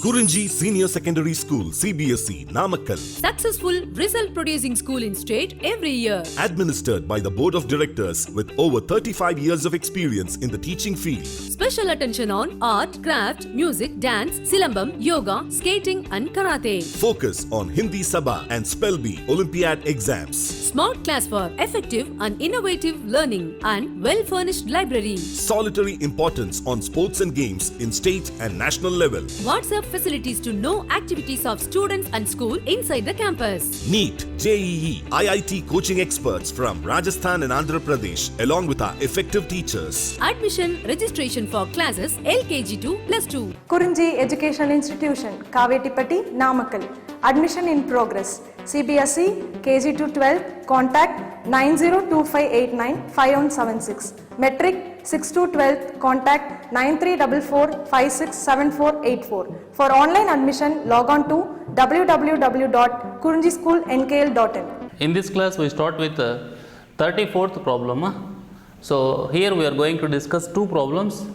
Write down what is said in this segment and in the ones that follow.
KURINJI Senior Secondary School, CBSE, Namakkal. Successful result producing school in state every year. Administered by the Board of Directors with over 35 years of experience in the teaching field. Special attention on art, craft, music, dance, silambam, yoga, skating and karate. Focus on Hindi Sabha and Spell Bee Olympiad exams. Smart class for effective and innovative learning and well-furnished library. Solitary importance on sports and games in state and national level. WhatsApp facilities to know activities of students and school inside the campus. NEET, JEE, IIT coaching experts from Rajasthan and Andhra Pradesh along with our effective teachers. Admission registration for classes LKG to +2. KURINJI Educational Institution, Kavetipatti, Namakkal. Admission in progress. CBSE, KG to 12, contact 9025895176. Metric 6 to 12, contact 9344567484. For online admission, log on to www.kurinjischoolnkl.in. In this class, we start with the 34th problem. So here we are going to discuss two problems,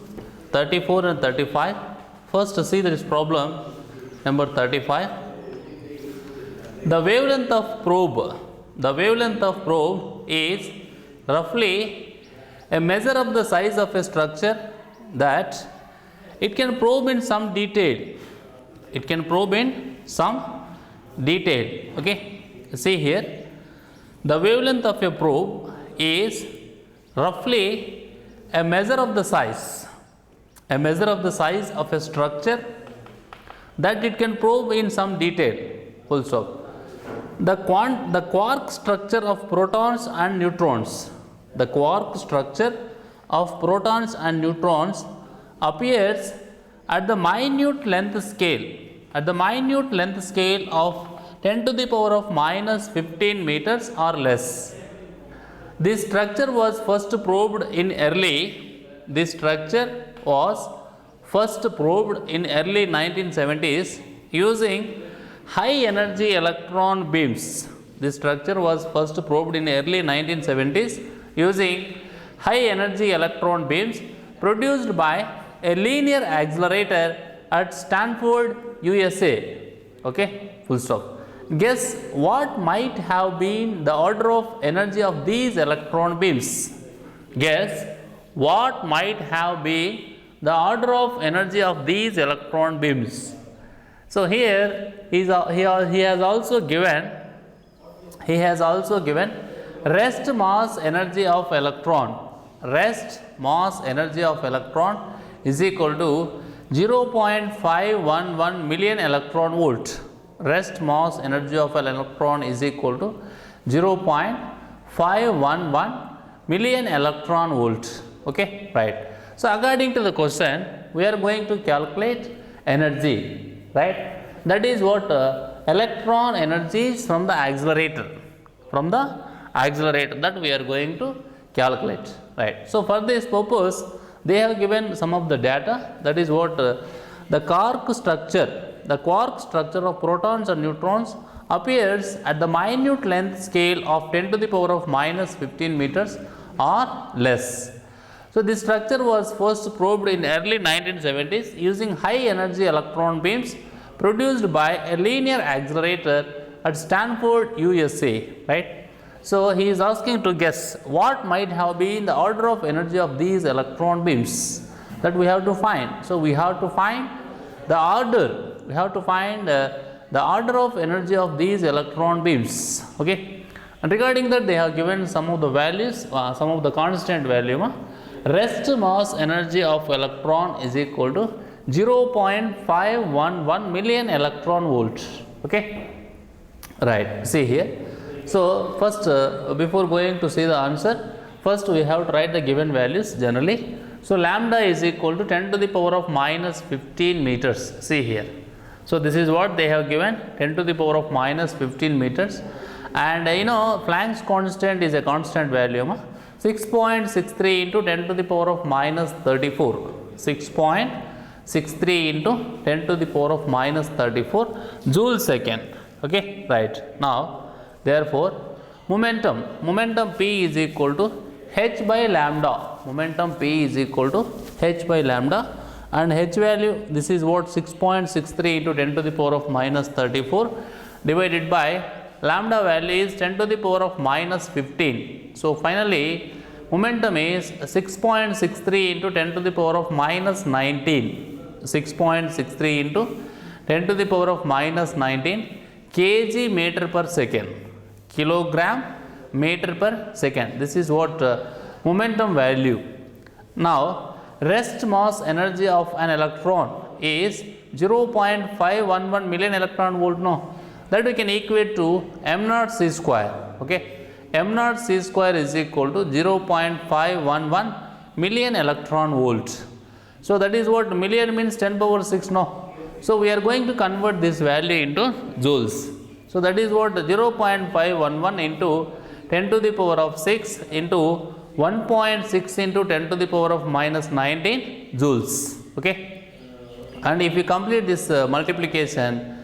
34 and 35. First, see this problem number 35. The wavelength of probe is roughly a measure of the size of a structure that it can probe in some detail. Okay, see here, the wavelength of a probe is roughly a measure of the size of a structure that it can probe in some detail. Full stop. The quark structure of protons and neutrons. The quark structure of protons and neutrons appears at the minute length scale of 10 to the power of minus 15 meters or less. This structure was first probed in early 1970s using high energy electron beams. This structure was first probed in early 1970s using high energy electron beams produced by a linear accelerator at Stanford, USA. Okay, full stop. Guess what might have been the order of energy of these electron beams? Guess what might have been the order of energy of these electron beams? So here he has also given rest mass energy of electron. Rest mass energy of electron is equal to 0.511 million electron volt. Rest mass energy of an electron is equal to 0.511 million electron volt. Okay, right. So according to the question, we are going to calculate energy. Right, that is what electron energy is from the accelerator that we are going to calculate. Right. So for this purpose, they have given some of the data, that is what the quark structure of protons and neutrons appears at the minute length scale of 10 to the power of minus 15 meters or less. So this structure was first probed in early 1970s using high energy electron beams produced by a linear accelerator at Stanford, USA. Right. So he is asking to guess what might have been the order of energy of these electron beams that we have to find. So we have to find the order. We have to find the order of energy of these electron beams. Okay. And regarding that, they have given some of the values, some of the constant value. Rest mass energy of electron is equal to 0.511 million electron volt. Okay, right. See here. So first, before going to see the answer, first we have to write the given values generally. So lambda is equal to 10 to the power of minus 15 meters. See here. So this is what they have given, 10 to the power of minus 15 meters. And Planck's constant is a constant value. 6.63 into 10 to the power of minus 34. 6.63 into 10 to the power of minus 34 joule second. Okay, right. Now, therefore, momentum P is equal to h by lambda. Momentum P is equal to h by lambda. and H value, this is what 6.63 into 10 to the power of minus 34 divided by lambda value is 10 to the power of minus 15. So finally momentum is 6.63 into 10 to the power of minus 19. 6.63 into 10 to the power of minus 19 kg meter per second. Kilogram meter per second. This is what momentum value. Now rest mass energy of an electron is 0.511 million electron volt. No, that we can equate to m naught c square. Okay, m naught c square is equal to 0.511 million electron volt. So that is what million means 10 power 6. No, so we are going to convert this value into joules. So that is what 0.511 into 10 to the power of 6 into 1.6 into 10 to the power of minus 19 joules. Okay, and if you complete this multiplication,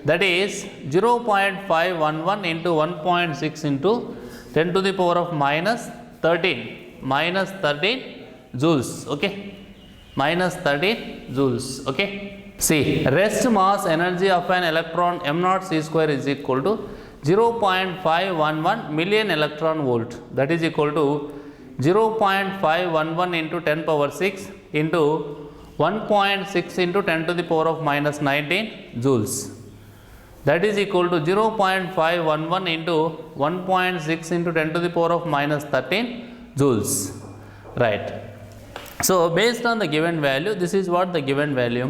that is 0.511 into 1.6 into 10 to the power of minus 13 joules. Okay, minus 13 joules. Okay, see, rest mass energy of an electron m naught c square is equal to 0.511 million electron volt. That is equal to 0.511 into 10 power 6 into 1.6 into 10 to the power of minus 19 joules. That is equal to 0.511 into 1.6 into 10 to the power of minus 13 joules. Right. So based on the given value, this is what the given value,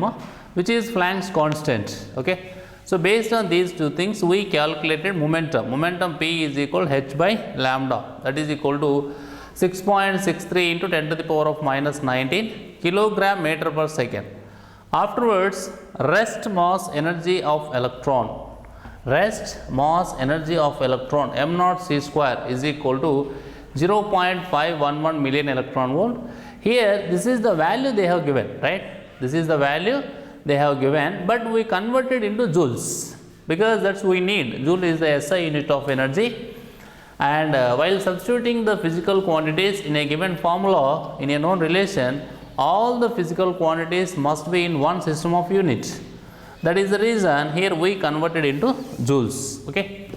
which is Planck's constant. Okay. So based on these two things, we calculated momentum. Momentum P is equal h by lambda. That is equal to 6.63 into 10 to the power of minus 19 kilogram meter per second. Afterwards, rest mass energy of electron. Rest mass energy of electron m naught c square is equal to 0.511 million electron volt. Here, this is the value they have given, right? This is the value they have given, but we converted into joules because that's we need. Joule is the SI unit of energy, and while substituting the physical quantities in a given formula in a known relation, all the physical quantities must be in one system of units. That is the reason here we converted into joules. Okay.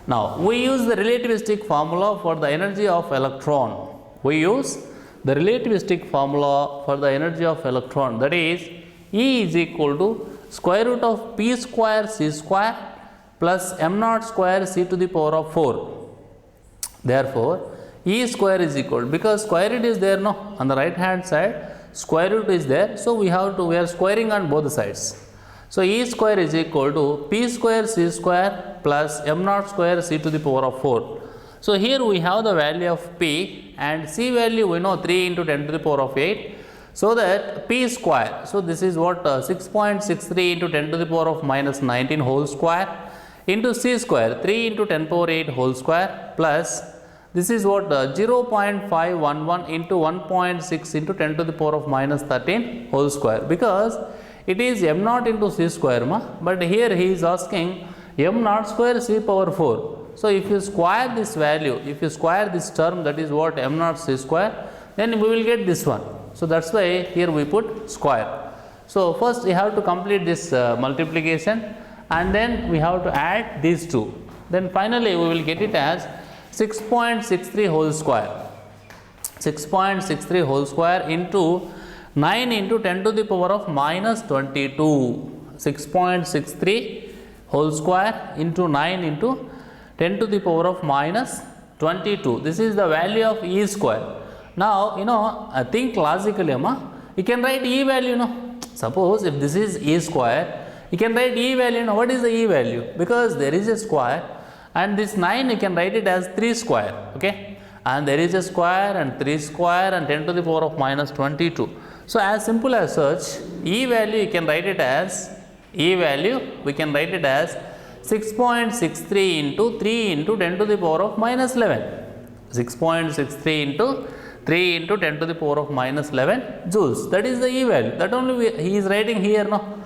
Now we use the relativistic formula for the energy of electron. We use the relativistic formula for the energy of electron, that is E is equal to square root of P square C square plus m naught square C to the power of 4. Therefore, E square is equal, because square root is there, no, on the right hand side square root is there, so we are squaring on both sides. So E square is equal to P square C square plus m naught square C to the power of 4. So here we have the value of P, and C value we know 3 into 10 to the power of 8. So that P square, so this is what 6.63 into 10 to the power of minus 19 whole square into C square 3 into 10 power 8 whole square plus this is what 0.511 into 1.6 into 10 to the power of minus 13 whole square, because it is m naught into C square, but here he is asking m naught square C power 4. So if you square this value, if you square this term, that is what m naught C square, then we will get this one. So that's why here we put square. So first we have to complete this multiplication, and then we have to add these two. Then finally we will get it as 6.63 whole square. 6.63 whole square into 9 into 10 to the power of minus 22. 6.63 whole square into 9 into 10 to the power of minus 22. This is the value of E square. Now, I think logically, you can write E value, Suppose if this is E square, you can write E value. What is the E value? Because there is a square, and this 9 you can write it as 3 square, okay? And there is a square and 3 square and 10 to the power of minus 22. So as simple as such, E value you can write it as, E value we can write it as 6.63 into 3 into 10 to the power of minus 11. 6.63 into 3 into 10 to the power of minus 11 joules. That is the E value. That only he is writing here, no?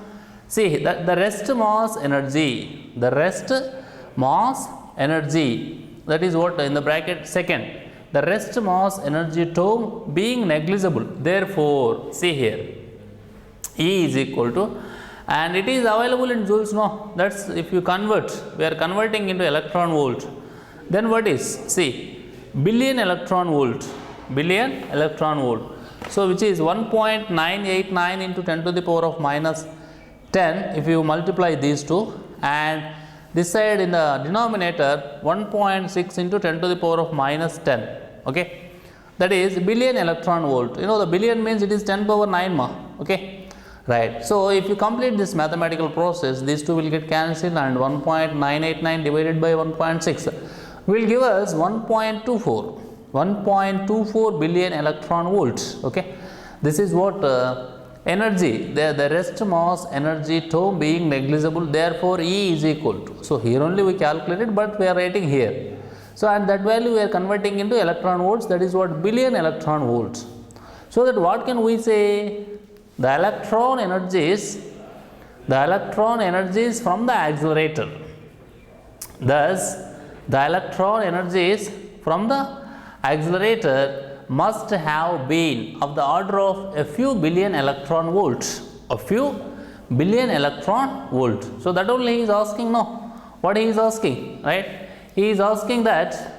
See, the rest mass energy, the rest mass energy, that is what in the bracket second, the rest mass energy term being negligible. Therefore, see here, E is equal to, and it is available in joules, no, that's if you convert, we are converting into electron volt, then what is, see, billion electron volt, so which is 1.989 into 10 to the power of minus 10 if you multiply these two, and this side in the denominator 1.6 into 10 to the power of minus 10, okay, that is billion electron volt. You know the billion means it is 10 power 9 ma, okay, right. So if you complete this mathematical process, these two will get cancelled, and 1.989 divided by 1.6 will give us 1.24 billion electron volts, okay. This is what energy, the rest mass energy term being negligible, therefore E is equal to, so here only we calculated, but we are writing here. So and that value we are converting into electron volts, that is what billion electron volts. So that what can we say? The electron energies from the accelerator. Thus, the electron energies from the accelerator must have been of the order of a few billion electron volts. A few billion electron volts. So that only he is asking, no? What he is asking, right? He is asking that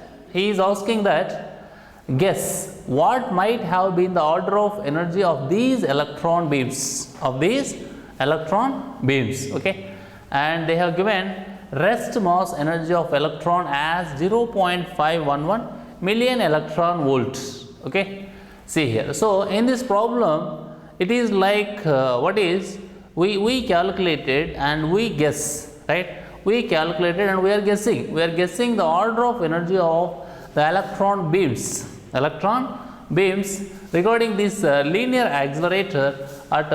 guess what might have been the order of energy of these electron beams, okay, and they have given rest mass energy of electron as 0.511 million electron volts, okay. See here, so in this problem it is like what is, we calculated and we guess, right, we calculated and we are guessing the order of energy of the electron beams regarding this linear accelerator at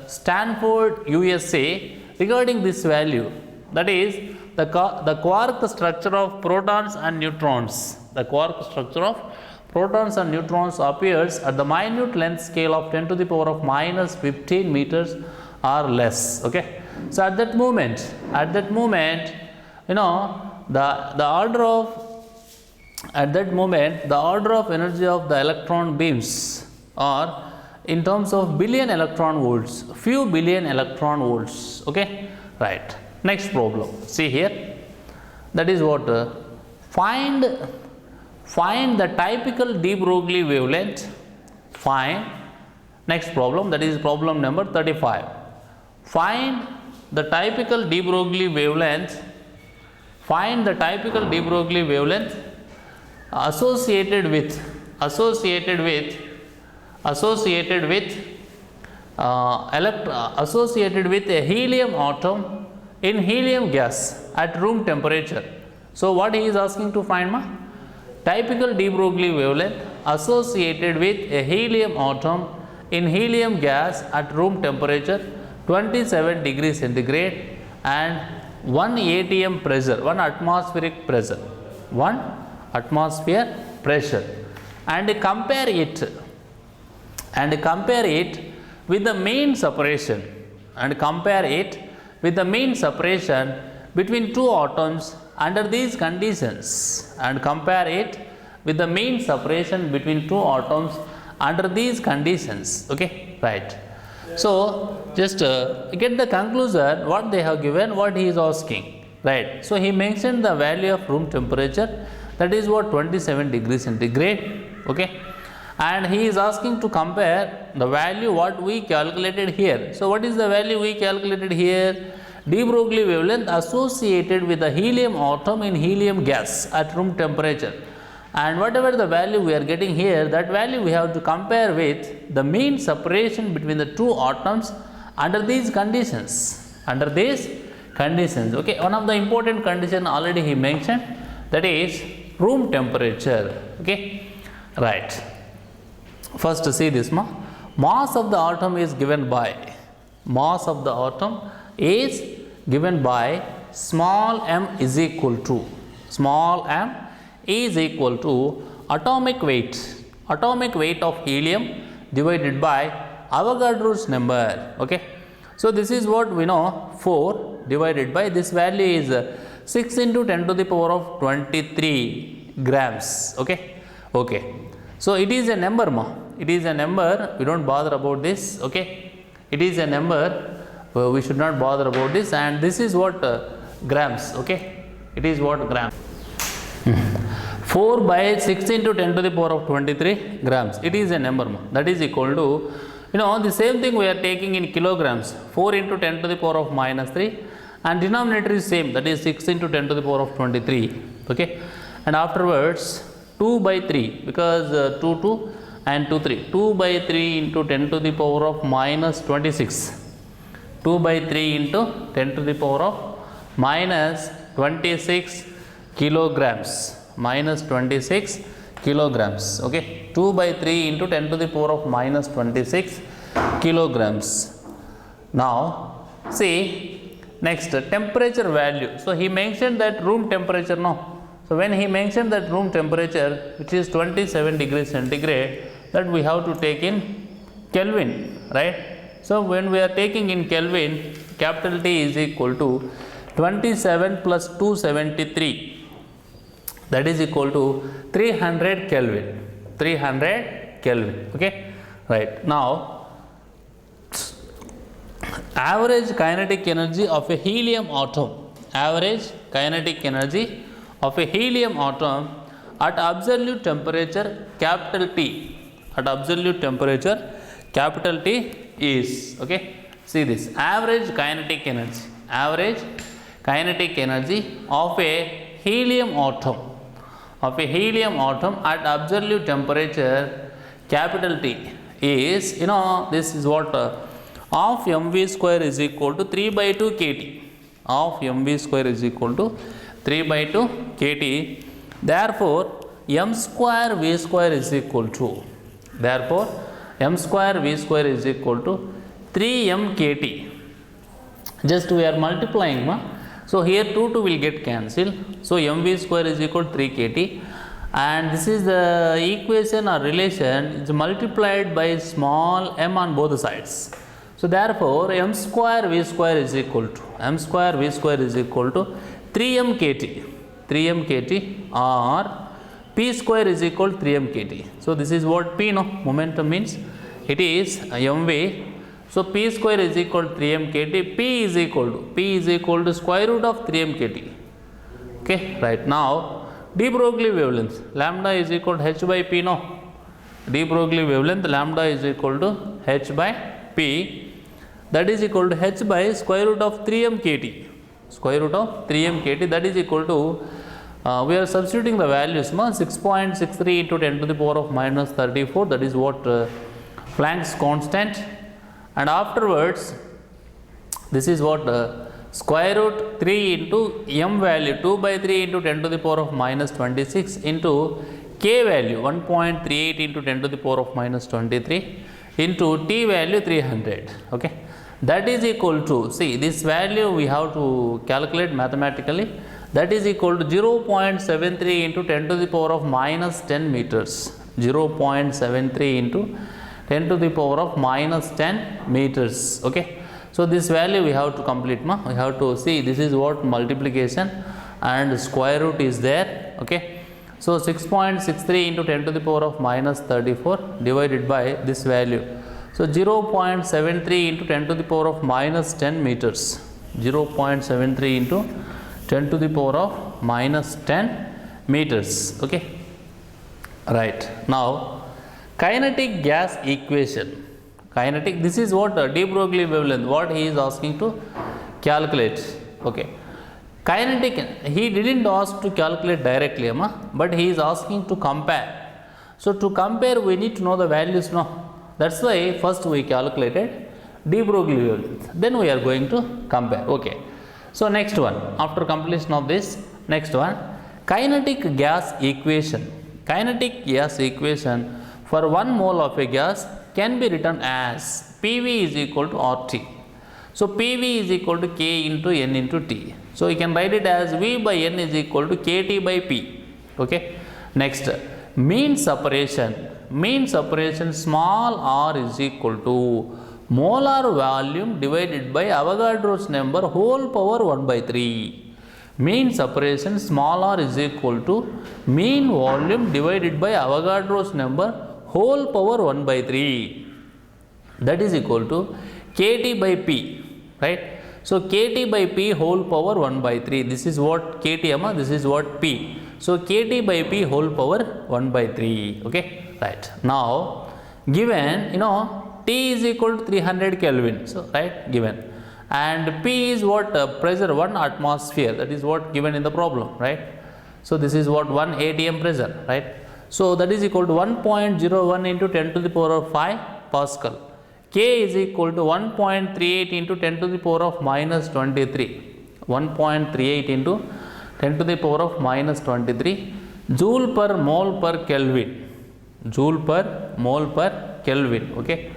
Stanford, USA, regarding this value, that is the quark structure of protons and neutrons. The quark structure of protons and neutrons appears at the minute length scale of 10 to the power of minus 15 meters or less, okay. So at that moment, you know, the order of energy of the electron beams are in terms of billion electron volts, few billion electron volts, okay, right. Next problem, see here, that is what find the typical de Broglie wavelength. Next problem, that is problem number 35. Find the typical de Broglie wavelength. Associated with a helium atom in helium gas at room temperature. So what he is asking to find, ma? Typical de Broglie wavelength associated with a helium atom in helium gas at room temperature 27 degrees centigrade and 1 atm pressure, 1 atmospheric pressure, and compare it with the mean separation, between two atoms under these conditions, okay, right. So just get the conclusion what they have given, what he is asking, right. So he mentioned the value of room temperature, that is what 27 degrees centigrade, okay, and he is asking to compare the value what we calculated here. So what is the value we calculated here? De Broglie wavelength associated with the helium atom in helium gas at room temperature, and whatever the value we are getting here, that value we have to compare with the mean separation between the two atoms under these conditions, okay. One of the important condition already he mentioned, that is room temperature, okay, right. First see this, mass of the atom is given by small m is equal to atomic weight of helium divided by Avogadro's number, okay. So this is what we know, 4 divided by this value is 6 into 10 to the power of 23 grams, okay. So it is a number, we don't bother about this, okay. It is a number, we should not bother about this, and this is what grams, okay, it is what gram. 4 by 6 into 10 to the power of 23 grams, it is a number, that is equal to, the same thing we are taking in kilograms, 4 into 10 to the power of minus 3, and denominator is same, that is 6 into 10 to the power of 23, okay, and afterwards 2 by 3, because 2 2 and 2 3, 2 by 3 into 10 to the power of minus 26, 2 by 3 into 10 to the power of minus 26 kilograms, minus 26 kilograms, okay, 2 by 3 into 10 to the power of minus 26 kilograms. Now see, next temperature value. So he mentioned that room temperature, no. So when he mentioned that room temperature, which is 27 degrees centigrade, that we have to take in Kelvin, right? So when we are taking in Kelvin, capital T is equal to 27 plus 273, that is equal to 300 Kelvin, 300 Kelvin, okay, right. Now average kinetic energy of a helium atom, average kinetic energy of a helium atom at absolute temperature capital T, at absolute temperature capital T is, okay, see this, average kinetic energy, average kinetic energy of a helium atom, of a helium atom at absolute temperature capital T is, this is what of mv square is equal to 3 by 2 kT, of mv square is equal to 3 by 2 kT. Therefore m square v square is equal to, therefore m square v square is equal to 3m kT. Just we are multiplying, so here 2 will get cancelled, so mv square is equal to 3 kT, and this is the equation or relation is multiplied by small m on both sides. So therefore m square v square is equal to, m square v square is equal to 3m kT, 3m kT, or p square is equal to 3m kT. So this is what p, no, momentum means it is mv. So p square is equal to 3m kT, p is equal to square root of 3m kT, okay, right. Now de Broglie wavelength, lambda is equal to h by p, no, de Broglie wavelength lambda is equal to h by p, that is equal to h by square root of 3m kT, square root of 3m kT, that is equal to, we are substituting the values, 6.63 into 10 to the power of minus 34, that is what Planck's constant, and afterwards this is what square root 3 into m value 2 by 3 into 10 to the power of minus 26 into k value 1.38 into 10 to the power of minus 23 into t value 300, okay, that is equal to, see this value we have to calculate mathematically, that is equal to 0.73 into 10 to the power of minus 10 meters, 0.73 into 10 to the power of minus 10 meters, okay. So this value we have to complete, we have to see, this is what multiplication and square root is there, okay. So 6.63 into 10 to the power of minus 34 divided by this value, so 0.73 into 10 to the power of minus 10 meters, 0.73 into 10 to the power of minus 10 meters, okay, right. Now kinetic gas equation, kinetic, this is what de Broglie wavelength, what he is asking to calculate, okay. Kinetic, he didn't ask to calculate directly, but he is asking to compare. So to compare we need to know the values, no, that's why first we calculated de Broglie wavelength, then we are going to compare, okay. So next one, after completion of this, next one, kinetic gas equation, kinetic gas equation for 1 mole of a gas can be written as PV is equal to RT. So PV is equal to K into N into T. So you can write it as V by N is equal to KT by P, okay. Next, mean separation small r is equal to molar volume divided by Avogadro's number whole power 1 by 3. Mean separation small r is equal to mean volume divided by Avogadro's number whole power 1 by 3, that is equal to kT by P, right? So kT by P whole power 1 by 3. This is what kT, this is what P. So kT by P whole power 1 by 3. Okay, right. Now given, T is equal to 300 Kelvin. So right, given, and P is what pressure, 1 atmosphere. That is what given in the problem, right? So this is what 1 atm pressure, right? So that is equal to 1.01 into 10 to the power of 5 Pascal. K is equal to 1.38 into 10 to the power of minus 23. 1.38 into 10 to the power of minus 23 joule per mole per Kelvin. Joule per mole per Kelvin. Okay.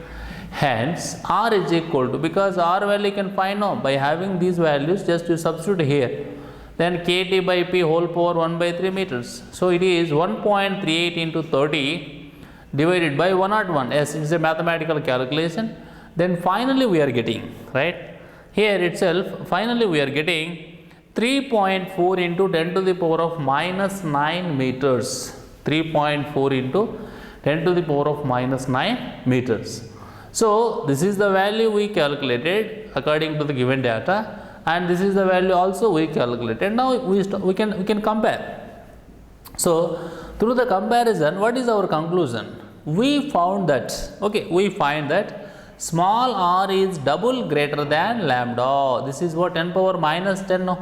Hence R is equal to, because R value you can find out by having these values, just you substitute here. Then kT by P whole power 1 by 3 meters. So it is 1.38 into 30 divided by 101. Yes, it is a mathematical calculation. Then finally we are getting, right, here itself finally we are getting 3.4 into 10 to the power of minus 9 meters. 3.4 into 10 to the power of minus 9 meters. So this is the value we calculated according to the given data, and this is the value also we calculated. Now we can compare. So through the comparison, what is our conclusion? We found that, okay, we find that small r is double greater than lambda. This is what 10 power minus 10, no?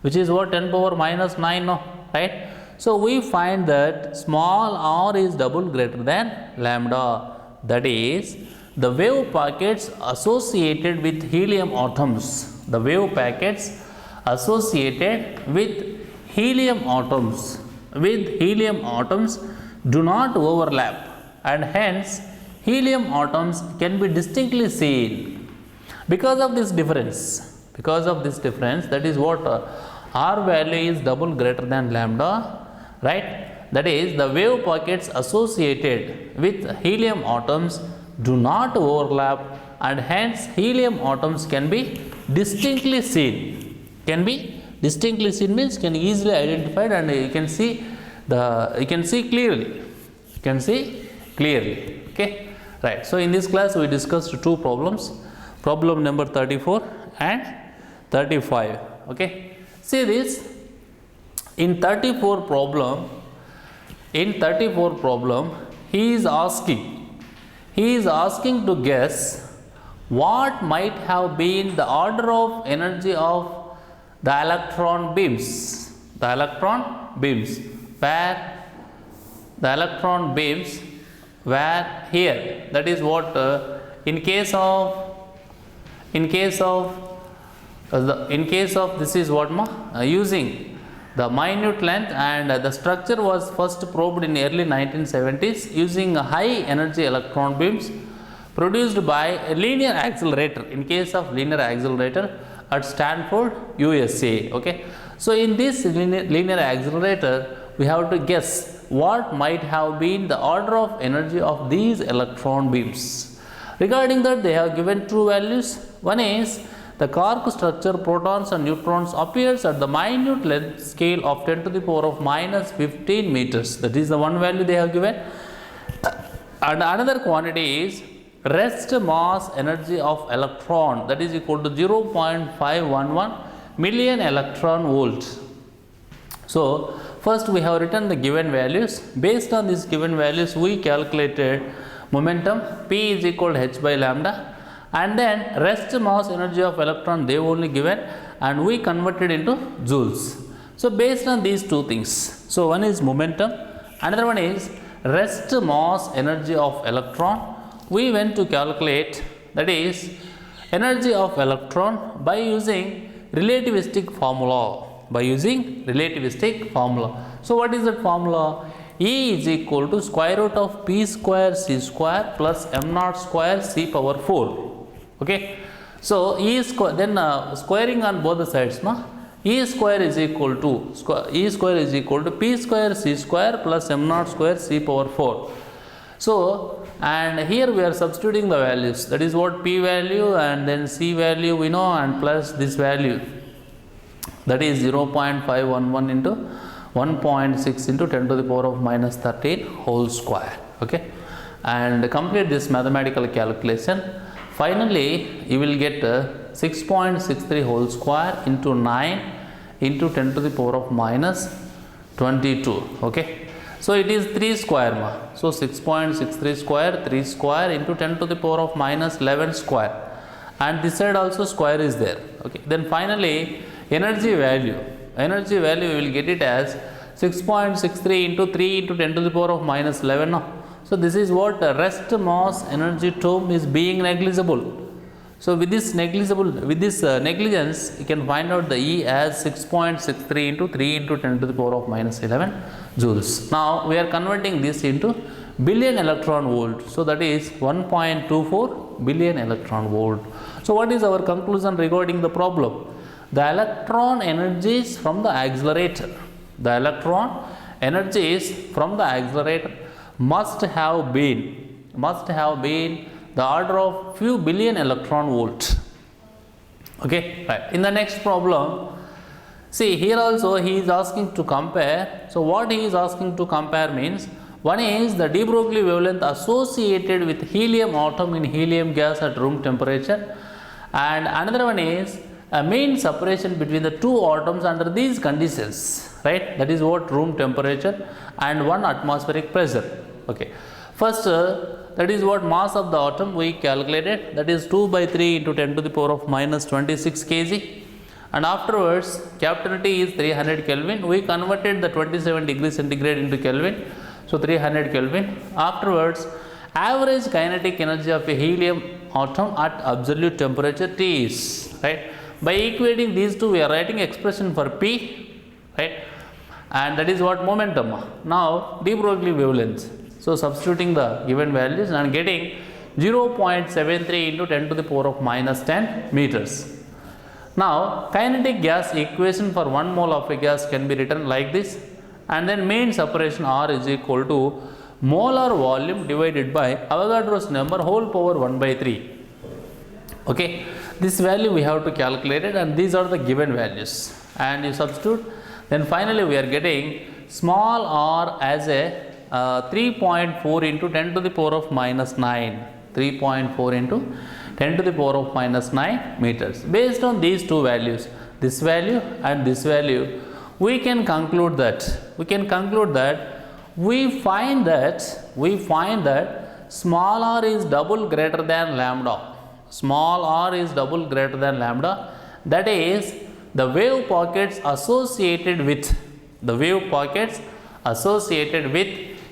Which is what 10 power minus 9, no? Right? So we find that small r is double greater than lambda. That is, the wave packets associated with helium atoms. The wave packets associated with helium atoms do not overlap, and hence helium atoms can be distinctly seen. Because of this difference, that is what R value is double greater than lambda, right? That is, the wave packets associated with helium atoms do not overlap, and hence helium atoms can be distinctly seen. Can be distinctly seen means can easily identified, and you can see clearly. Okay, right. So in this class we discussed two problems, problem number 34 and 35. Okay, see this. In 34 problem, he is asking to guess what might have been the order of energy of the electron beams. Where the electron beams were here. That is what in case of this is what using the minute length, and the structure was first probed in early 1970s using high energy electron beams produced by a linear accelerator, in case of linear accelerator at Stanford, USA. Okay, so in this linear accelerator we have to guess what might have been the order of energy of these electron beams. Regarding that, they have given two values. One is the quark structure, protons and neutrons appears at the minute length scale of 10 to the power of minus 15 meters. That is the one value they have given. And another quantity is rest mass energy of electron, that is equal to 0.511 million electron volts. So first we have written the given values. Based on these given values, we calculated momentum P is equal to h by lambda, and then rest mass energy of electron they only given, and we converted into joules. So based on these two things, so one is momentum, another one is rest mass energy of electron. We went to calculate, that is energy of electron, by using relativistic formula. So what is that formula? E is equal to square root of P square C square plus m naught square C power 4. Okay, so E square, then squaring on both the sides, E square is equal to P square C square plus m naught square C power 4. So, and here we are substituting the values, that is what P value and then C value we know, and plus this value, that is 0.511 into 1.6 into 10 to the power of minus 13 whole square. Okay, and complete this mathematical calculation. Finally, you will get 6.63 whole square into 9 into 10 to the power of minus 22. Okay. So it is 3 square ma. So 6.63 square, 3 square into 10 to the power of minus 11 square. And this side also square is there. Okay. Then finally, energy value we will get it as 6.63 into 3 into 10 to the power of minus 11. No? So this is what rest mass energy term is being negligible. So with this negligence, you can find out the E as 6.63 into 3 into 10 to the power of minus 11 joules. Now we are converting this into billion electron volt. So that is 1.24 billion electron volt. So what is our conclusion regarding the problem? The electron energies from the accelerator. The electron energies from the accelerator must have been the order of few billion electron volt. Okay, right. In the next problem, see here also he is asking to compare. So what he is asking to compare means, one is the de Broglie wavelength associated with helium atom in helium gas at room temperature, and another one is a mean separation between the two atoms under these conditions, right? That is what room temperature and 1 atmospheric pressure. Okay. First, that is what mass of the atom we calculated, that is 2 by 3 into 10 to the power of minus 26 kg. And afterwards, capital T is 300 Kelvin. We converted the 27 degrees centigrade into Kelvin. So 300 Kelvin. Afterwards, average kinetic energy of a helium atom at absolute temperature T is, right? By equating these two, we are writing expression for P, right? And that is what momentum. Now, de Broglie wavelength. So substituting the given values and getting 0.73 into 10 to the power of minus 10 meters. Now, kinetic gas equation for 1 mole of a gas can be written like this, and then mean separation R is equal to molar volume divided by Avogadro's number whole power 1 by 3. Okay, this value we have to calculate it, and these are the given values, and you substitute. Then finally we are getting small r as a 3.4 into 10 to the power of minus 9. 3.4 into 10 to the power of minus 9 meters. Based on these two values, this value and this value, we can conclude that we find that small r is double greater than lambda. Small r is double greater than lambda. That is, the wave pockets associated with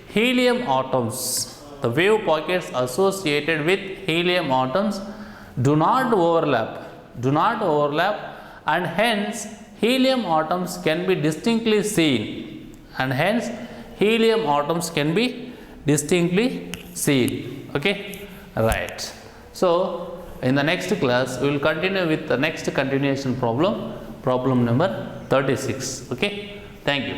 helium atoms. The wave pockets associated with helium atoms do not overlap, and hence helium atoms can be distinctly seen. Okay, right. So in the next class, we will continue with the next continuation problem number 36. Okay, thank you.